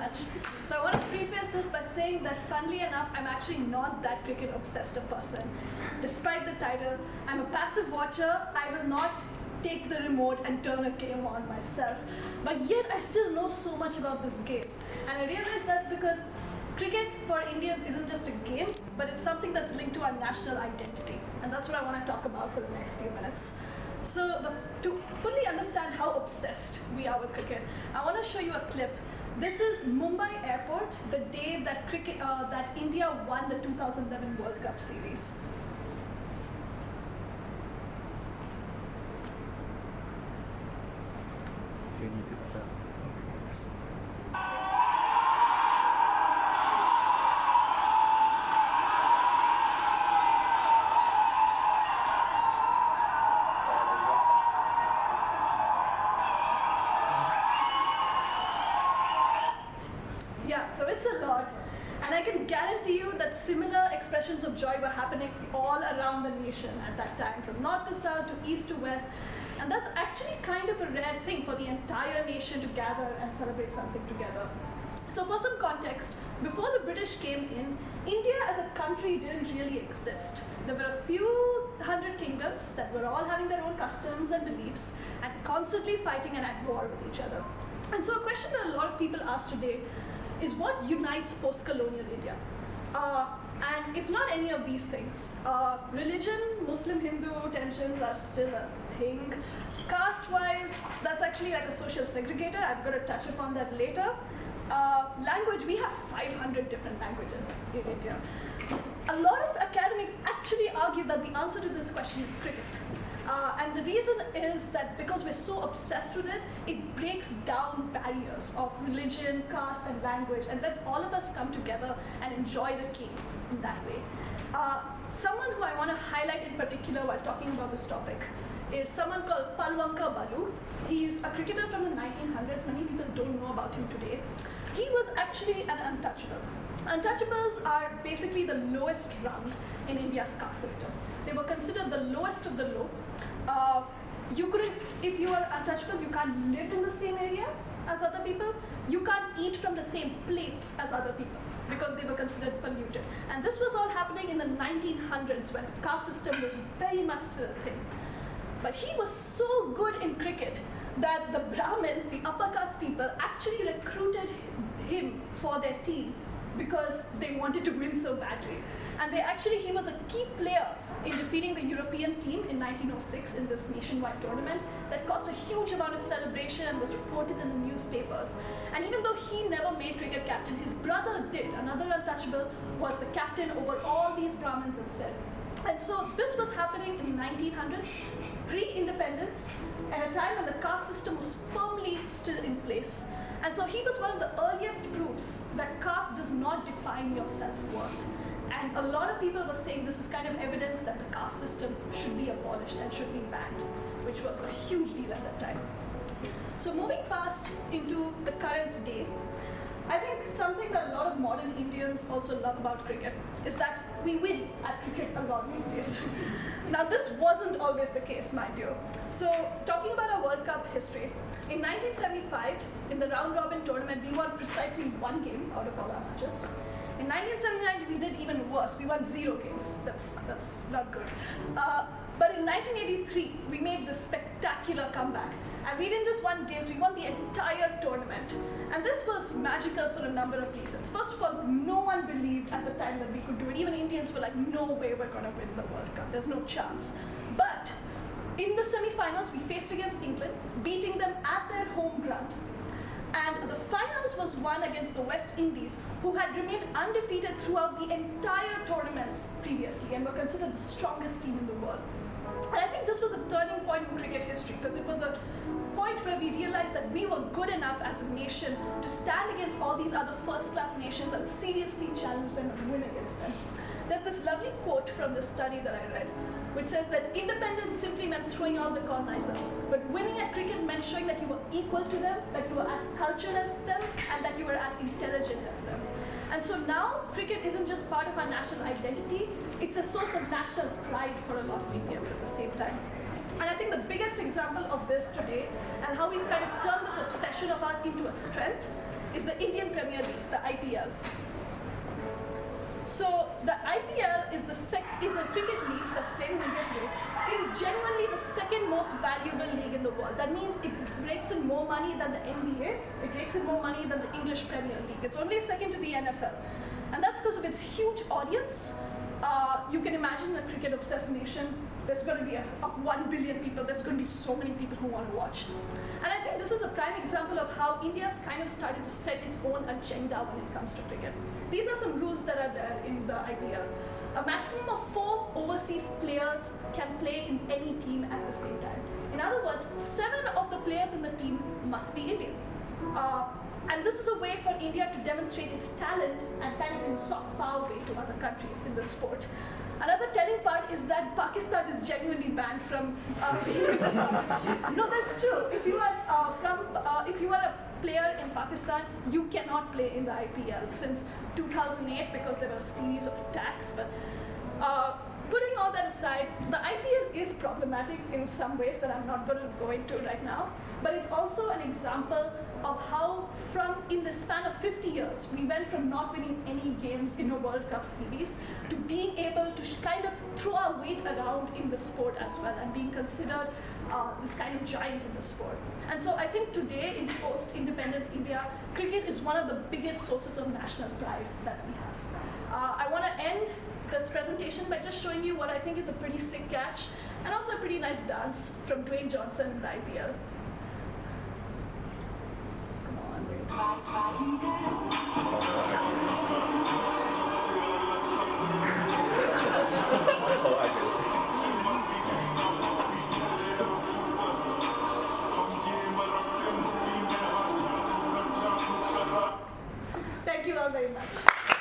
much. So I want to preface this by saying that, funnily enough, I'm actually not that cricket obsessed a person. Despite the title, I'm a passive watcher. I will not take the remote and turn a game on myself. But yet I still know so much about this game. And I realize that's because cricket for Indians isn't just a game, but it's something that's linked to our national identity. And that's what I want to talk about for the next few minutes. So to fully understand how obsessed we are with cricket, I want to show you a clip. This is Mumbai Airport, the day that that India won the 2011 World Cup series. You need to tell. Yeah, so it's a lot. And I can guarantee you that similar expressions of joy were happening all around the nation at that time, from north to south to east to west. And that's actually kind of a rare thing for the entire nation to gather and celebrate something together. So for some context, before the British came in, India as a country didn't really exist. There were a few hundred kingdoms that were all having their own customs and beliefs and constantly fighting and at war with each other. And so a question that a lot of people ask today is, what unites post-colonial India? And it's not any of these things. Religion, Muslim, Hindu tensions are still a thing. Caste-wise, that's actually like a social segregator. I'm going to touch upon that later. Language, we have 500 different languages in India. A lot of academics actually argue that the answer to this question is cricket. And the reason is that because we're so obsessed with it, it breaks down barriers of religion, caste, and language, and lets all of us come together and enjoy the game in that way. Someone who I want to highlight in particular while talking about this topic is someone called Palwanka Balu. He's a cricketer from the 1900s. Many people don't know about him today. He was actually an untouchable. Untouchables are basically the lowest rung in India's caste system. They were considered the lowest of the low. You couldn't, if you are untouchable, you can't live in the same areas as other people. You can't eat from the same plates as other people because they were considered polluted. And this was all happening in the 1900s when the caste system was very much still a thing. But he was so good in cricket that the Brahmins, the upper caste people, actually recruited him for their team because they wanted to win so badly. And he was a key player in defeating the European team in 1906 in this nationwide tournament that caused a huge amount of celebration and was reported in the newspapers. And even though he never made cricket captain, his brother did. Another untouchable was the captain over all these Brahmins instead. And so this was happening in the 1900s, pre-independence, at a time when the caste system was firmly still in place. And so he was one of the earliest proofs that caste does not define your self-worth. And a lot of people were saying this is kind of evidence that the caste system should be abolished and should be banned, which was a huge deal at that time. So moving past into the current day, I think something that a lot of modern Indians also love about cricket is that we win at cricket a lot these days. Now this wasn't always the case, mind you. So talking about our World Cup history, in 1975, in the round robin tournament, we won precisely one game out of all our matches. In 1979, we did even worse. We won 0 games. That's not good. But in 1983, we made this spectacular comeback. And we didn't just win games, we won the entire tournament. And this was magical for a number of reasons. First of all, no one believed at the time that we could do it. Even Indians were like, no way we're going to win the World Cup. There's no chance. But in the semi-finals, we faced against England, beating them at their home ground. And the finals was won against the West Indies, who had remained undefeated throughout the entire tournaments previously and were considered the strongest team in the world. And I think this was a turning point in cricket history because it was a point where we realized that we were good enough as a nation to stand against all these other first-class nations and seriously challenge them and win against them. There's this lovely quote from this study that I read, which says that independence simply meant throwing out the colonizer, but winning at cricket meant showing that you were equal to them, that you were as cultured as them, and that you were as intelligent as them. And so now, cricket isn't just part of our national identity, it's a source of national pride for a lot of Indians at the same time. And I think the biggest example of this today, and how we've kind of turned this obsession of ours into a strength, is the Indian Premier world. That means it rakes in more money than the NBA, it rakes in more money than the English Premier League. It's only second to the NFL. And that's because of its huge audience. You can imagine a cricket-obsessed nation. There's going to be of 1 billion people, there's going to be so many people who want to watch. And I think this is a prime example of how India's kind of started to set its own agenda when it comes to cricket. These are some rules that are there in the IPL. A maximum of 4 overseas players can play in any team at the same time. In other words, 7 of the players in the team must be Indian. And this is a way for India to demonstrate its talent and kind of in soft power way to other countries in the sport. Another telling part is that Pakistan is genuinely banned from being in this competition. No, that's true. If you are a player in Pakistan, you cannot play in the IPL since 2008 because there were a series of attacks. But putting all that aside, the IPL is problematic in some ways that I'm not going to go into right now. But it's also an example of how in the span of 50 years, we went from not winning any games in a World Cup series to being able to kind of throw our weight around in the sport as well and being considered this kind of giant in the sport. And so I think today in post-independence India, cricket is one of the biggest sources of national pride that we have. I want to end this presentation by just showing you what I think is a pretty sick catch and also a pretty nice dance from Dwayne Johnson in the IPL. Thank you all very much.